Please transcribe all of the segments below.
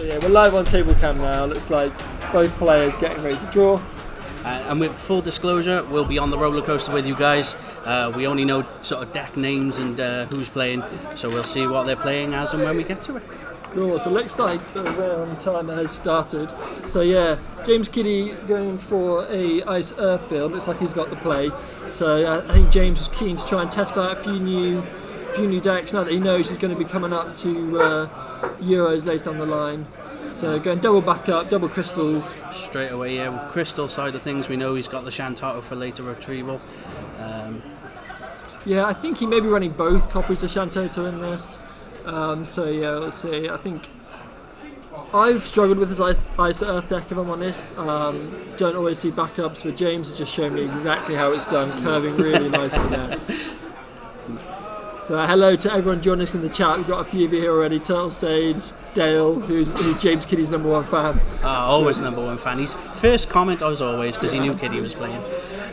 yeah, we're live on table cam now. Looks like both players getting ready to draw. And with full disclosure, we'll be on the roller coaster with you guys. We only know sort of deck names and who's playing, so we'll see what they're playing as and when we get to it. Cool, so it looks like the round timer has started. So yeah, James Kiddie going for a Ice Earth build. Looks like he's got the play. So I think James was keen to try and test out a few new decks now that he knows he's going to be coming up to Euros later down the line. So going double backup, double crystals. Straight away, yeah. With crystal side of things, we know he's got the Shantato for later retrieval. Yeah, I think he may be running both copies of Shantato in this. So yeah, we'll see. I think I've struggled with this Ice Earth deck, if I'm honest. Don't always see backups, but James has just shown me exactly how it's done, curving really nicely there. So hello to everyone joining us in the chat. We've got a few of you here already. Turtle Sage, Dale, who's James Kiddie's #1 fan. Always #1 fan. His first comment as always, because he knew Kiddie was playing.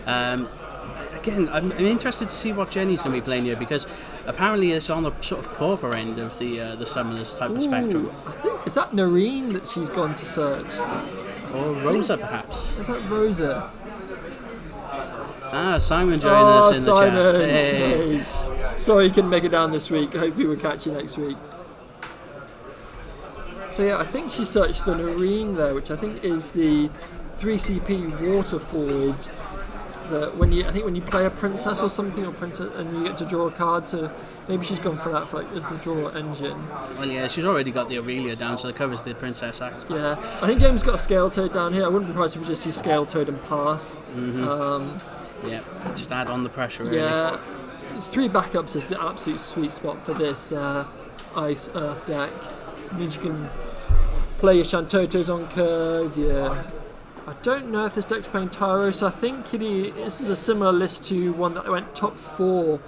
Again, I'm interested to see what Jenny's going to be playing here, because apparently it's on the sort of pauper end of the summoners type of spectrum. I think, is that Noreen that she's gone to search? Or Rosa, perhaps. Is that Rosa? Simon joining us in the Simon. chat. Hey. Sorry you couldn't make it down this week. Hopefully we'll catch you next week. So yeah, I think she searched the Noreen there, which I think is the 3CP water forwards. That when you play a princess or something, or princess, and you get to draw a card to, maybe she's gone for that for as the draw engine. Well, yeah, she's already got the Aurelia down, so that covers the princess act. Yeah, I think James got a Scale Toad down here. I wouldn't be surprised if we just see Scale Toad and pass. Yeah, just add on the pressure. Really. Yeah, 3 backups is the absolute sweet spot for this Ice Earth deck. It means you can play your Shantotos on curve. Yeah. I don't know if this deck's playing Tyro, so I think this is a similar list to one that went top 4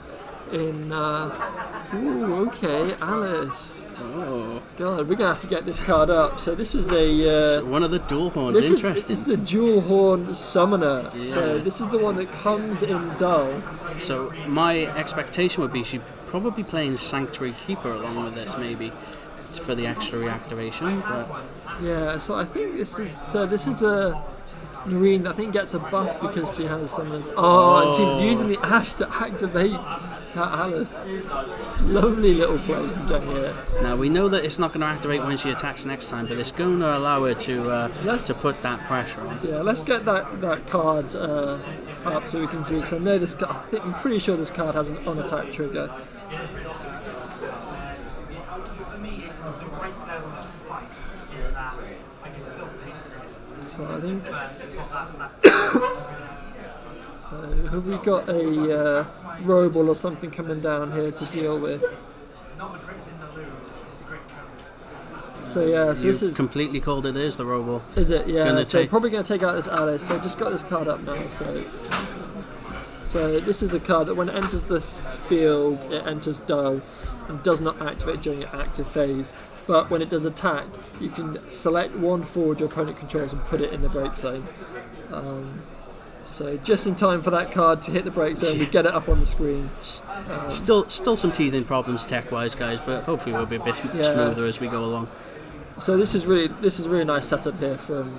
in. Okay, Alice. Oh. God, we're gonna have to get this card up. So this is a. So one of the dual horns. Interesting. This is a dual horn summoner. Yeah. So this is the one that comes in dull. So my expectation would be she'd probably playing Sanctuary Keeper along with this, maybe, for the extra reactivation. But yeah, so I think this is the Noreen that I think gets a buff because she has summoners. And she's using the Ash to activate that Alice. Lovely little play from Jenny here. Now we know that it's not going to activate when she attacks next time, but it's going to allow her to put that pressure on. Yeah, let's get that card up so we can see, because I know this card, I'm pretty sure this card has an on-attack trigger. So I think. So have we got a Robel or something coming down here to deal with? So yeah, so this is completely called it. Is the Robel? Is it? Yeah. So probably going to take out this Alice. So I just got this card up now. So this is a card that when it enters the field, it enters dull and does not activate during your active phase. But when it does attack, you can select one forward your opponent controls and put it in the break zone. So just in time for that card to hit the break zone, we get it up on the screen. Still some teething problems tech-wise, guys, but hopefully we'll be a bit smoother as we go along. So this is a really nice setup here from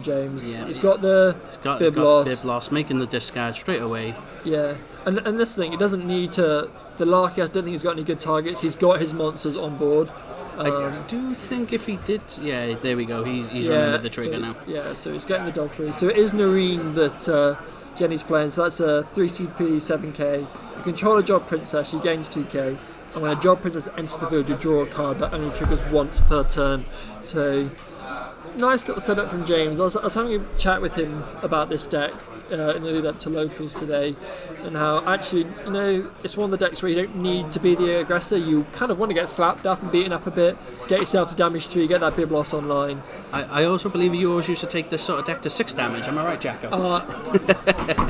James. Yeah, he's got the Bib Loss, making the discard straight away. Yeah, and this thing, he doesn't need to. The Larky, I don't think he's got any good targets. He's got his monsters on board. I do think if he did, yeah, there we go. He's remembered the trigger now. Yeah, so he's getting the dog free. So it is Noreen that Jenny's playing. So that's a 3CP 7k. You control a Job Princess, she gains 2k. And when a Job Princess enters the field, you draw a card that only triggers once per turn. So nice little setup from James. I was having a chat with him about this deck in the lead up to locals today, and how actually, it's one of the decks where you don't need to be the aggressor. You kind of want to get slapped up and beaten up a bit, get yourself to damage 3, get that Bib Loss online. I also believe you always used to take this sort of deck to 6 damage. Am I right, Jacko?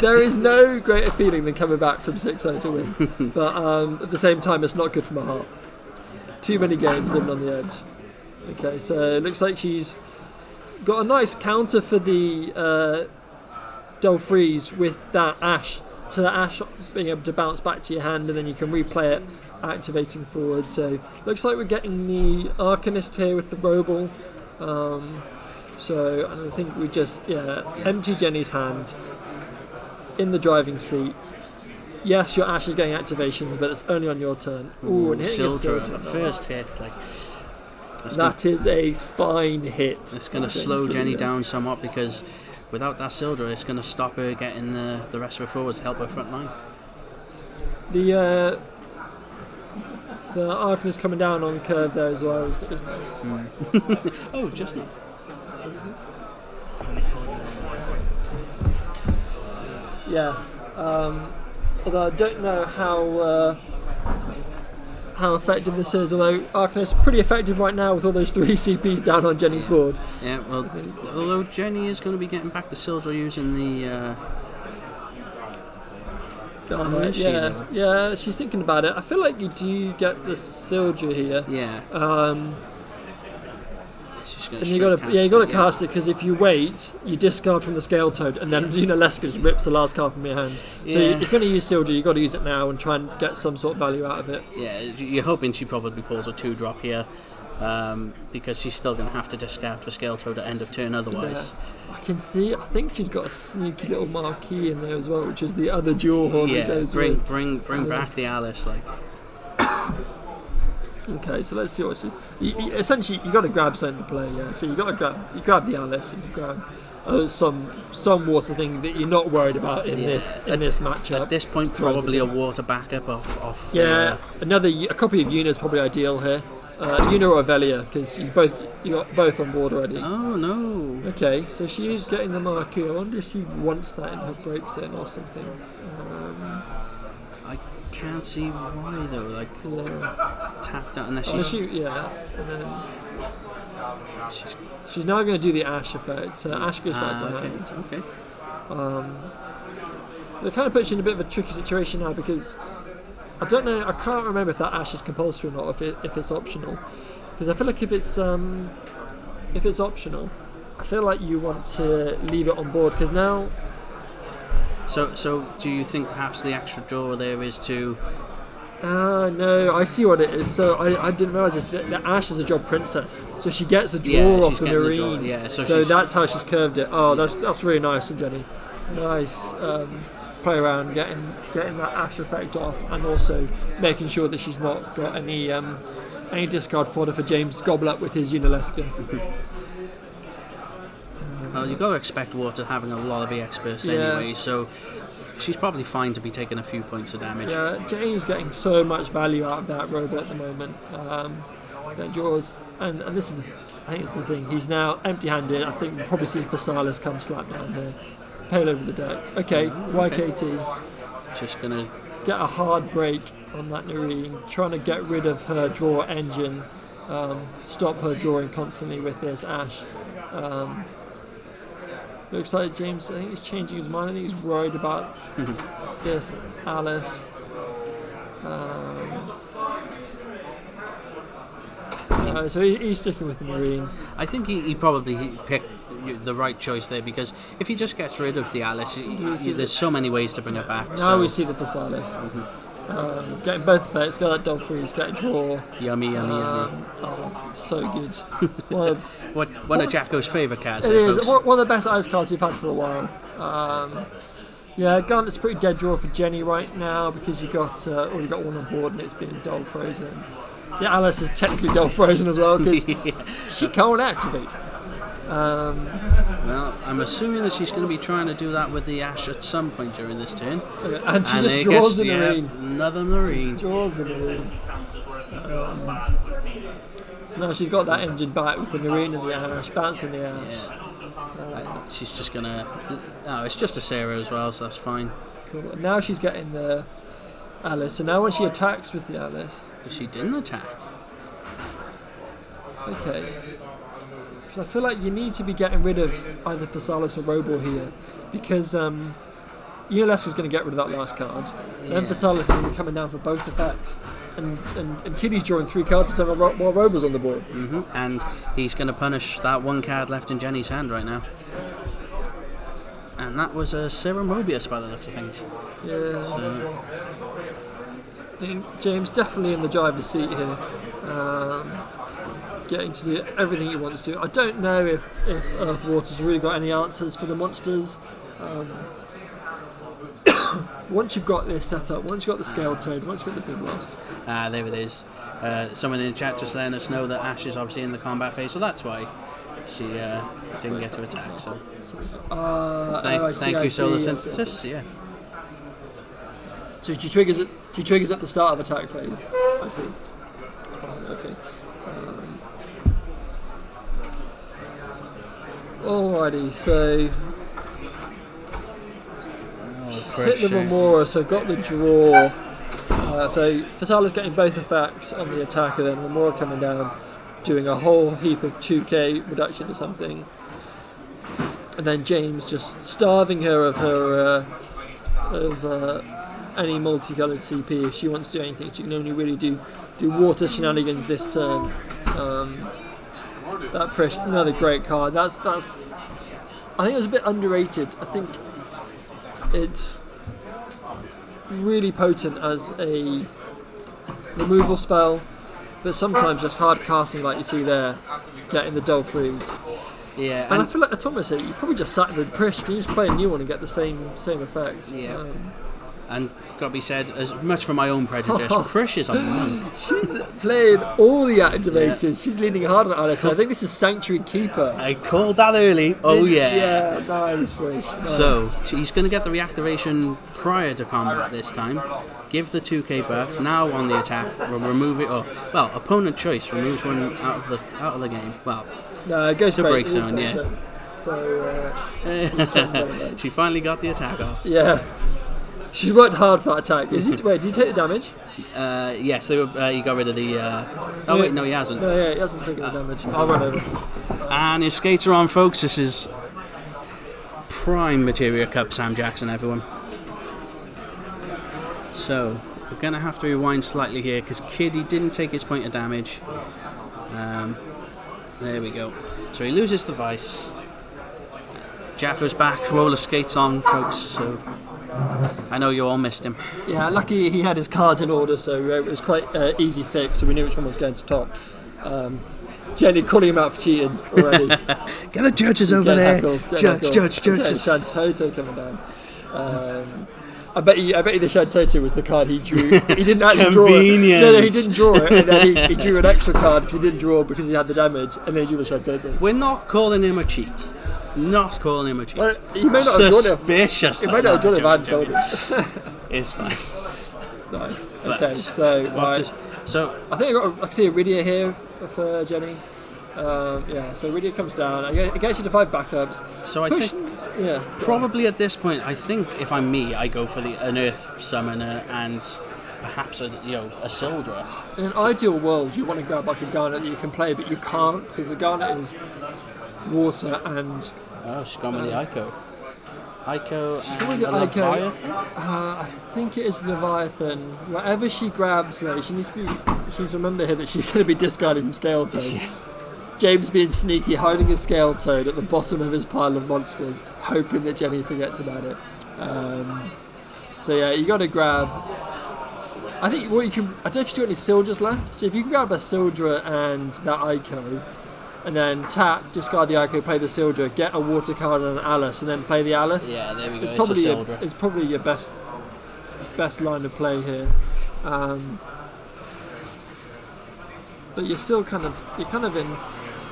There is no greater feeling than coming back from 6-0 to win, but at the same time, it's not good for my heart. Too many games living on the edge. Okay, so it looks like she's got a nice counter for the Dull Freeze with that Ash. So that Ash being able to bounce back to your hand, and then you can replay it, activating forward. So looks like we're getting the Arcanist here with the Robel. So I think we just empty Jenny's hand in the driving seat. Yes, your Ash is getting activations, but it's only on your turn. Ooh, and hitting Sildra, first hit, that is a fine hit. It's going to slow Jenny down somewhat, because without that Sildra, it's going to stop her getting the rest of her forwards to help her front line. The Arcan is coming down on curve there as well. Is nice. Oh, just nice. Yeah. Although I don't know how effective this is, although Arcan is pretty effective right now with all those 3 CPs down on Jenny's board. Yeah, well, although Jenny is going to be getting back to Sildra using the Garnet, yeah, she's thinking about it. I feel like you do get the Sildra here. Yeah. And you got to cast it, because if you wait, you discard from the Scale Toad, and then Leska just rips the last card from your hand. So if you're going to use Sildra, you've got to use it now and try and get some sort of value out of it. Yeah, you're hoping she probably pulls a 2-drop here, because she's still going to have to discard for Scale Toad at end of turn otherwise. Yeah. I think she's got a sneaky little marquee in there as well, which is the other dual horn that goes bring back the Alice, Okay, so let's see what essentially you got to grab something to play. Yeah, so you grab the Alice, and you grab some water thing that you're not worried about in this matchup. At this point, probably a water backup off. Yeah, a copy of Una is probably ideal here. Una or Avelia, because you got both on board already. Oh no. Okay, so she's getting the marquee. I wonder if she wants that in her break zone or something. I can't see why though. Tap that unless she's. And then she's now going to do the Ash effect. So Ash goes back to hand. Okay. It kind of puts you in a bit of a tricky situation now, because I don't know. I can't remember if that Ash is compulsory or not, if it's optional. Because I feel like if it's optional, I feel like you want to leave it on board, because now. So do you think perhaps the extra draw there is to? No, I see what it is. So I didn't realise this. The Ash is a job princess, so she gets a draw off the Noreen. So that's how she's curved it. Oh, that's really nice from Jenny. Nice play around, getting that Ash effect off, and also making sure that she's not got any discard fodder for James to gobble up with his Unaleska. Well, you've got to expect Water having a lot of EX bursts anyway, so she's probably fine to be taking a few points of damage. Yeah, James getting so much value out of that robot at the moment. That draws, and this is, I think it's the thing. He's now empty-handed. I think we'll probably see Physalis come slap down here, pale over the deck. Okay, YKT. Just gonna get a hard break on that Noreen, trying to get rid of her draw engine, stop her drawing constantly with this Ash. Looks like James, I think he's changing his mind. I think he's worried about this Alice. So he's sticking with the Marine. I think he probably picked the right choice there, because if he just gets rid of the Alice, there's so many ways to bring it back. Now we see the Physalis. Getting both effects, got that dog freeze, get a draw. Yummy. Oh, so good. One of Jacko's favourite cards. It is one of the best ice cards we've had for a while. Garnet's a pretty dead draw for Jenny right now, because you got already got one on board and it's been dog frozen. Yeah, Alice is technically dog frozen as well, because she can't activate. Well, I'm assuming that she's going to be trying to do that with the Ash at some point during this turn. Okay, and she just draws the Marine. Another Marine. She draws the Marine. So now she's got that engine back with the Marine and the Ash, bouncing the Ash. She's just going to... No, it's just a Sarah as well, so that's fine. Cool. And now she's getting the Alice. So now when she attacks with the Alice... She didn't attack. Okay. I feel like you need to be getting rid of either Physalis or Robor here, because Unaleska is going to get rid of that last card. Then Physalis is going to be coming down for both effects, and Kiddie's drawing 3 cards to have while Robor's on the board. And he's going to punish that 1 card left in Jenny's hand right now. And that was a Sarah Mobius by the looks of things. Yeah. So. I think James definitely in the driver's seat here. getting to do everything he wants to. I don't know if Earthwater's really got any answers for the monsters. Once you've got this set up, once you've got the Scale Toad, once you've got the Big Loss. There it is. Someone in the chat just letting us know that Ash is obviously in the combat phase, so that's why she didn't get to attack. So thank you, Solar Synthesis. Yeah. So she triggers it. She triggers at the start of attack phase. I see. Okay. Alrighty, so hit the Remora, so got the draw. So Fasala's getting both effects on the attack, and then Remora coming down, doing a whole heap of 2k reduction to something, and then James just starving her of any multicoloured CP. If she wants to do anything, she can only really do water shenanigans this turn. That Prish, another great card. That's. I think it was a bit underrated. I think it's really potent as a removal spell, but sometimes just hard casting like you see there, getting the dull freeze. Yeah, and I feel like Atomic, you probably just sat in the Prish, can you just play a new one and get the same effect? Yeah. And got to be said, as much for my own prejudice, Prish is a monk. She's playing all the activators. Yeah. She's leaning hard on Alice. So I think this is Sanctuary Keeper. I called that early. Oh yeah. Yeah, nice, Prish. Nice. So she's going to get the reactivation prior to combat this time. Give the 2k buff. Now on the attack, remove it. Well, opponent choice removes one out of the game. Well, no, it goes to break zone. Yeah. Zone. So she finally got the attack off. Yeah. She worked hard for that attack. Wait, did he take the damage? Yes, he got rid of the... wait, no, he hasn't. No, yeah, he hasn't taken the damage. I'll run over. And his skates are on, folks. This is prime Materia Cup Sam Jackson, everyone. So, we're going to have to rewind slightly here, because Kiddie didn't take his point of damage. There we go. So he loses the Vice. Japper's back, roller skates on, folks, so... I know you all missed him. Yeah, lucky he had his cards in order, so it was quite easy fix, so we knew which one was going to top. Jenny calling him out for cheating already. Get the judges over there. Judge. Shantoto coming down. I bet you the Shantoto was the card he drew. He didn't actually draw it. No, he didn't draw it, and then he drew an extra card because he didn't draw because he had the damage, and then he drew the Shantoto. We're not calling him a cheat. Not calling him a cheat. Well, he may not have drawn it. Suspicious. He may not have drawn it if I hadn't told him. It's fine. Nice. Okay, so I think I see Iridia here for Jenny. So Iridia comes down. I guess you to 5 backups. So I think probably at this point, I think if I'm me, I go for an Earth Summoner and perhaps a Sildra. In an ideal world, you want to grab like a Garnet that you can play, but you can't because the Garnet is water and... Oh, she's gone with the Ico. Ico and the Leviathan? I think it is Leviathan. Whatever she grabs, though, she needs to remember here that she's going to be discarded from Scale Toad. Yeah. James being sneaky, hiding his Scale Toad at the bottom of his pile of monsters, hoping that Jenny forgets about it. You got to grab... I think what you can... I don't know if you've got any Sildras left, so if you can grab a Sildra and that Ico, and then tap, discard the Ico, play the Sildra, get a water card and an Alice, and then play the Alice. Yeah, there we go. It's probably your best line of play here. But you're still kind of in.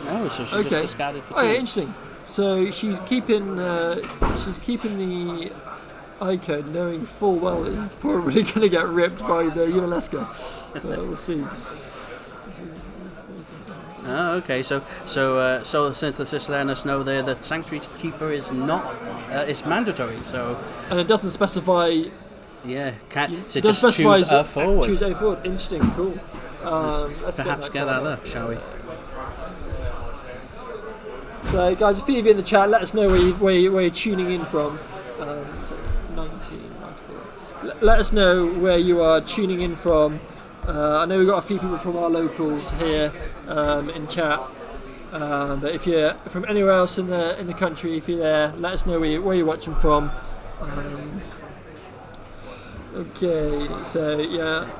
Oh, so she just discarded for 2. Oh, yeah, interesting. So she's keeping the Ico, knowing full well it's probably going to get ripped by the Unalesca. But we'll see. Oh, okay. So Solar Synthesis letting us know there that Sanctuary Keeper is not, it's mandatory. So and it doesn't specify. Yeah, so just choose a forward. Choose a forward. Interesting, cool. Let's perhaps get that up, shall we? So, guys, a few of you in the chat, let us know where you're tuning in from. 1994. Let us know where you are tuning in from. I know we've got a few people from our locals here in chat, but if you're from anywhere else in the country, if you're there, let us know where you're watching from. Okay, so yeah.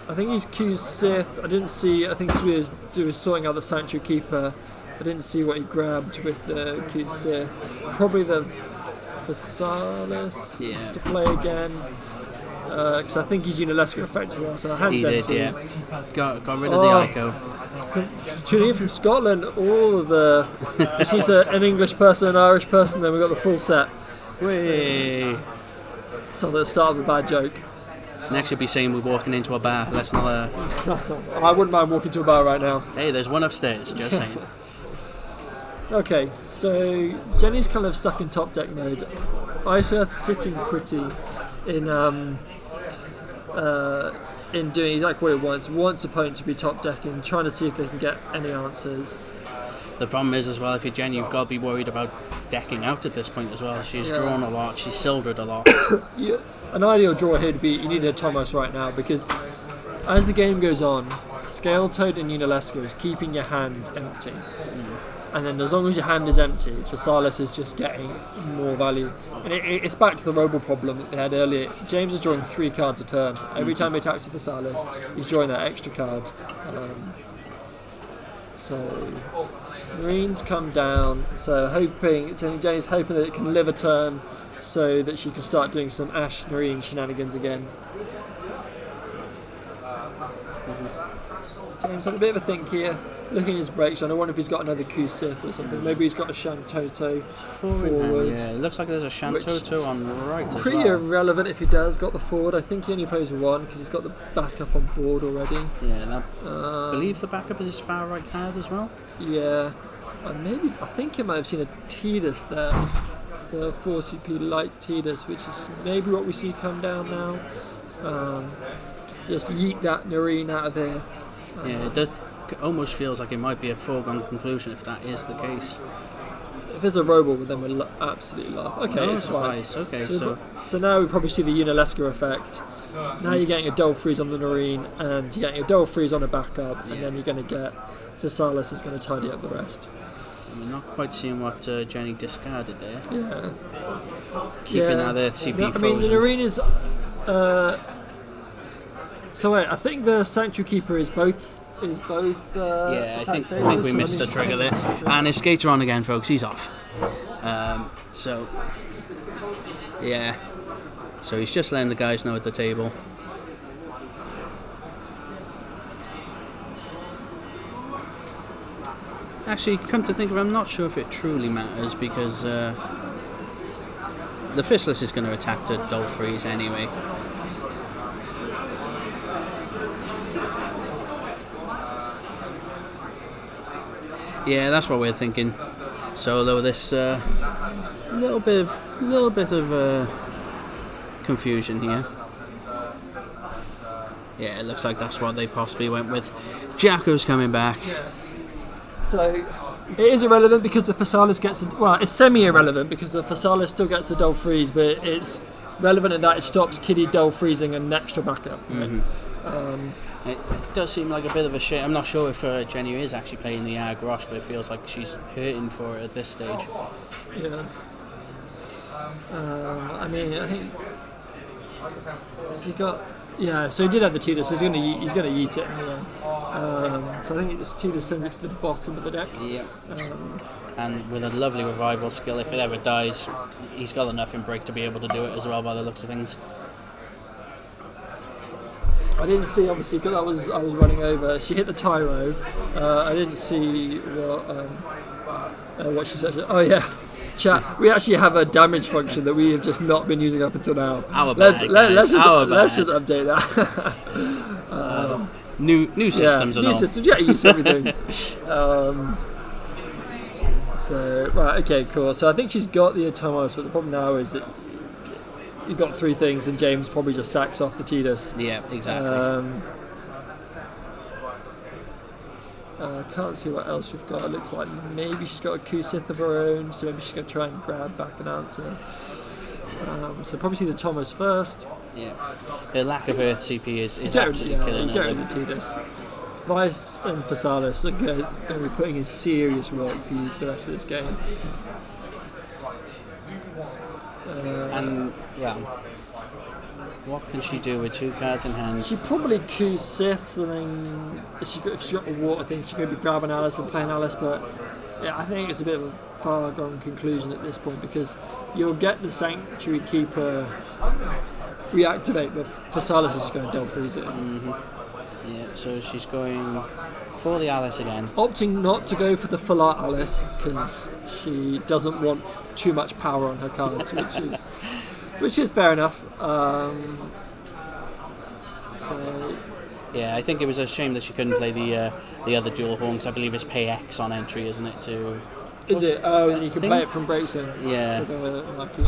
I think he's Q's Sith. I didn't see. I think he was sorting out the Sanctuary Keeper. I didn't see what he grabbed with the Q's Sith. Probably the Physalis to play again. Because I think he's Unalesca effective well, so hands empty. Yeah. Got rid of the Ico. Tuning in from Scotland, all of the. She's an English person, an Irish person, then we've got the full set. Whee! Sounds like the start of a bad joke. Next you'll be saying we're walking into a bar. Let's not. I wouldn't mind walking to a bar right now. Hey, there's one upstairs, just saying. Okay, so Jenny's kind of stuck in top deck mode. Ice Earth sitting pretty in doing exactly what it wants opponent to be top decking, trying to see if they can get any answers. The problem is as well, if you're Jen, you've got to be worried about decking out at this point as well. She's drawn a lot, she's silvered a lot. Yeah. An ideal draw here would be you need a Thomas right now, because as the game goes on, Scale Toad and Unalesca is keeping your hand empty. And then as long as your hand is empty, Physalis is just getting more value. And it's back to the Robo problem that they had earlier. James is drawing 3 cards a turn. Every time he attacks with Physalis, he's drawing that extra card. So Marines come down. So Jenny's hoping that it can live a turn so that she can start doing some Ash Marine shenanigans again. James had a bit of a think here. Looking at his breaks, I wonder if he's got another Q Sith or something. Maybe he's got a Shantoto forward. Yeah, it looks like there's a Shantoto on the right as well. Pretty irrelevant if he does got the forward. I think he only plays 1 because he's got the backup on board already. Yeah, I believe the backup is his far right hand as well. Yeah, I think you might have seen a Tidus there, the 4CP light Tidus, which is maybe what we see come down now. Just yeet that Nareen out of there. Yeah, it almost feels like it might be a foregone conclusion if that is the case. If there's a Robo, then we'll absolutely laugh. Okay, it's twice. Okay, so now we probably see the Unalesca effect. Now you're getting a Dull Freeze on the Noreen, and you're getting a Dull Freeze on a backup, and then you're going to get Physalis is going to tidy up the rest. We're not quite seeing what Jenny discarded there. Yeah. Keeping that there CP frozen. I mean, the Noreen is... so wait, I think the Sanctuary Keeper is both. I think we missed a trigger there, and his skater on again, folks. He's off. So he's just letting the guys know at the table. Actually, come to think of it, I'm not sure if it truly matters because the Fistless is going to attack to Dull Freeze anyway. Yeah, that's what we're thinking. So although this little bit of confusion here. Yeah, it looks like that's what they possibly went with. Jacko's coming back. So it is irrelevant because the Physalis gets it's semi-irrelevant because the Physalis still gets the Dull Freeze, but it's relevant in that it stops Kiddie Dull Freezing an extra backup. Mm-hmm. It does seem like a bit of a shame. I'm not sure if Jenny is actually playing the Agrosh, but it feels like she's hurting for it at this stage. Yeah. I think has he got? Yeah. So he did have the Tidus. So he's gonna yeet it anyway. So I think this Tidus sends it to the bottom of the deck. Yeah. And with a lovely revival skill, if it ever dies, he's got enough in break to be able to do it as well. By the looks of things. I didn't see, obviously, because I was running over. She hit the Tyro. I didn't see what she said. Oh yeah, chat. We actually have a damage function that we have just not been using up until now. Let's just update that. New systems and all. New systems. Yeah, use everything. So right, okay, cool. So I think she's got the Atomos, but the problem now is that you've got 3 things, and James probably just sacks off the Tidus. Yeah, exactly. Can't see what else we've got. It looks like maybe she's got a Q-Sith of her own, so maybe she's going to try and grab back an answer. So probably see the Thomas first. Yeah, the lack of Earth CP is absolutely killing her. The Tidus. Vice and Physalis are going to be putting in serious work for you for the rest of this game. What can she do with 2 cards in hand? She probably queues Siths, and then if she got a water thing, she could be grabbing Alice and playing Alice. But yeah, I think it's a bit of a far gone conclusion at this point, because you'll get the Sanctuary Keeper reactivate, but Physalis is just going to Delve Freeze it. Yeah, so she's going for the Alice again. Opting not to go for the full art Alice because she doesn't want too much power on her cards, which is fair enough. Yeah, I think it was a shame that she couldn't play the other dual horn, because I believe it's pay X on entry, isn't it? Is it? Oh, and you can play it from Breakzone. Yeah. For the marquee.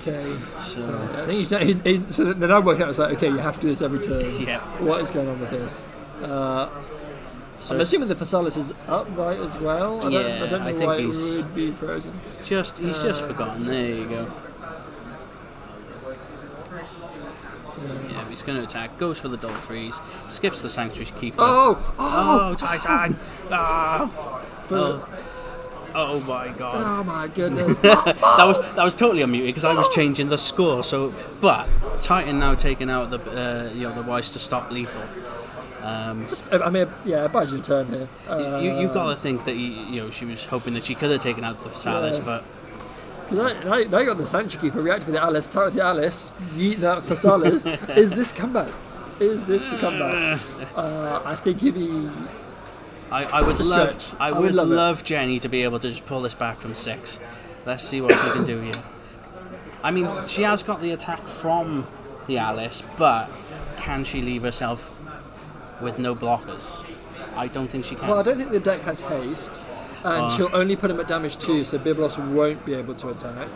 Okay. So I think so the number worked out was like, okay, you have to do this every turn. Yeah. What is going on with this? So I'm assuming the Physalis is upright as well. I don't know why it would be frozen. He's just forgotten. There you go. Yeah, he's going to attack. Goes for the Delve Freeze. Skips the Sanctuary Keeper. Oh, Titan! Oh my god! Oh my goodness! that was totally unmuted because I was changing the score. So, but Titan now taking out the Wise to stop lethal. It buys you a turn here. You've got to think that she was hoping that she could have taken out the Physalis, but. Now you got the Sanctuary Keeper react with the Alice, target the Alice, yeet that Physalis. Is this comeback? Is this the comeback? I think you'd be. I would love Jenny to be able to just pull this back from 6. Let's see what she can do here. I mean, she has got the attack from the Alice, but can she leave herself with no blockers? I don't think she can. Well, I don't think the deck has haste, and she'll only put him at damage 2, so Biblos won't be able to attack.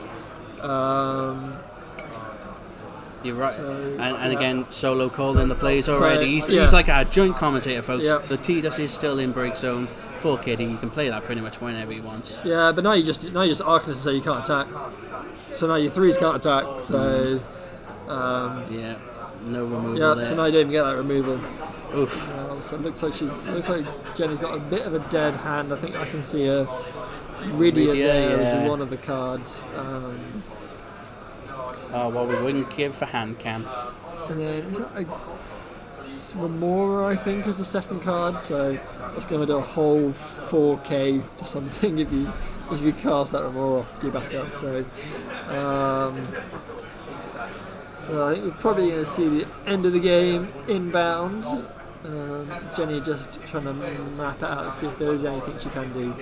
You're right. And again, Solo called in the plays already. He's like a joint commentator, folks. Yep. The T-Dust is still in break zone for Kiddie. You can play that pretty much whenever he wants. Yeah, but now you just Arcanist to say you can't attack. So now your 3s can't attack. So no removal there. So now you don't even get that removal. Oof. So it looks like Jenny's got a bit of a dead hand. I think I can see a Rydia there as one of the cards. What we wouldn't give for hand cam. And then is that Remora, I think, is the second card. So that's going to do a whole 4k to something if you cast that Remora off your backup. So I think we're probably going to see the end of the game inbound. Jenny just trying to map it out, see if there is anything she can do.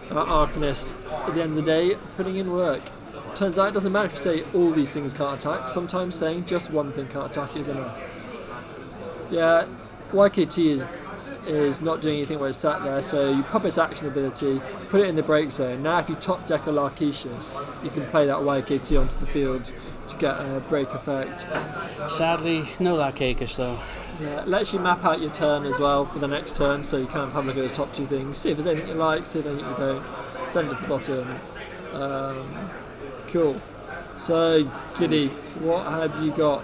Arcanist, at the end of the day, putting in work. Turns out it doesn't matter if you say all these things can't attack. Sometimes saying just one thing can't attack is enough. Yeah, YKT is not doing anything where it's sat there, so you pop its action ability, put it in the break zone. Now if you top deck a Larketius, you can play that YKT onto the field to get a break effect. Sadly, no Larketius though. Yeah, it lets you map out your turn as well for the next turn, so you can have a look at those top 2 things, see if there's anything you like, see if there's anything you don't, send it to the bottom. Cool. So, Kiddie, what have you got?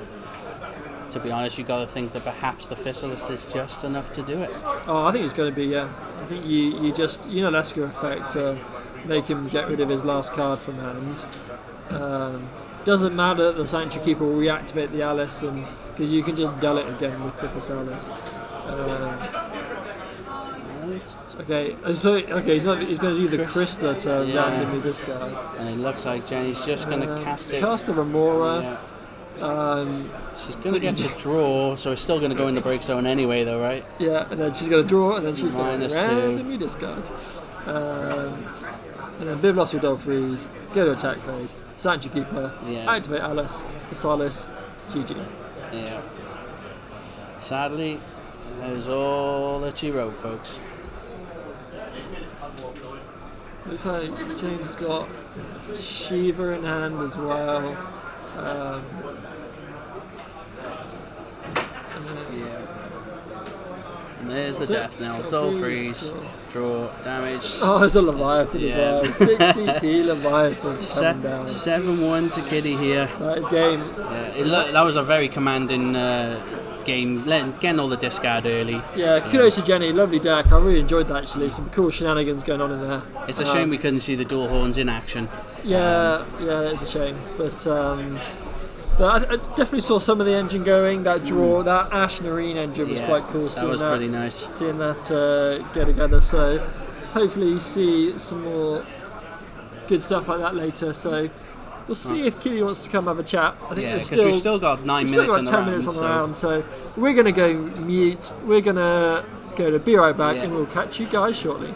To be honest, you got to think that perhaps the Physalis is just enough to do it. Oh, I think it's going to be, yeah. I think you just, Lesker effect to make him get rid of his last card from hand. Doesn't matter that the Sanctuary Keeper will reactivate the Alice, because you can just dull it again with the Physalis. Okay, so he's going to do the Krista to randomly discard. And it looks like Jenny's just going to cast it. Cast the Remora. Yeah. She's going to get to draw, so it's still going to go in the break zone anyway, though, right? Yeah, and then she's going to draw, and then she's going to -2. randomly discard. And then Biblos will Delve Freeze, go to attack phase, Sanctuary Keeper, activate Alice, Physalis, GG. Yeah. Sadly, that is all that she wrote, folks. Looks like James got Shiva in hand as well. And there's the death now. Delve Freeze, draw, damage. Oh, it's a Leviathan as well. 6 CP Leviathan coming down. 7-1 to Kiddie here. That is game. Yeah, that was a very commanding game, getting all the discard early. Yeah, kudos to Jenny, lovely deck. I really enjoyed that actually. Some cool shenanigans going on in there. It's a shame we couldn't see the door horns in action. Yeah, it's a shame. But I definitely saw some of the engine going. That draw, that Ash Noreen engine was quite cool. That was pretty nice. Seeing that get together. So hopefully you see some more good stuff like that later. So we'll see if Kiddie wants to come have a chat. I think because we've still got 9 minutes in the 10 round. minutes on the round. So we're going to go mute. We're going to go to be right back, and we'll catch you guys shortly.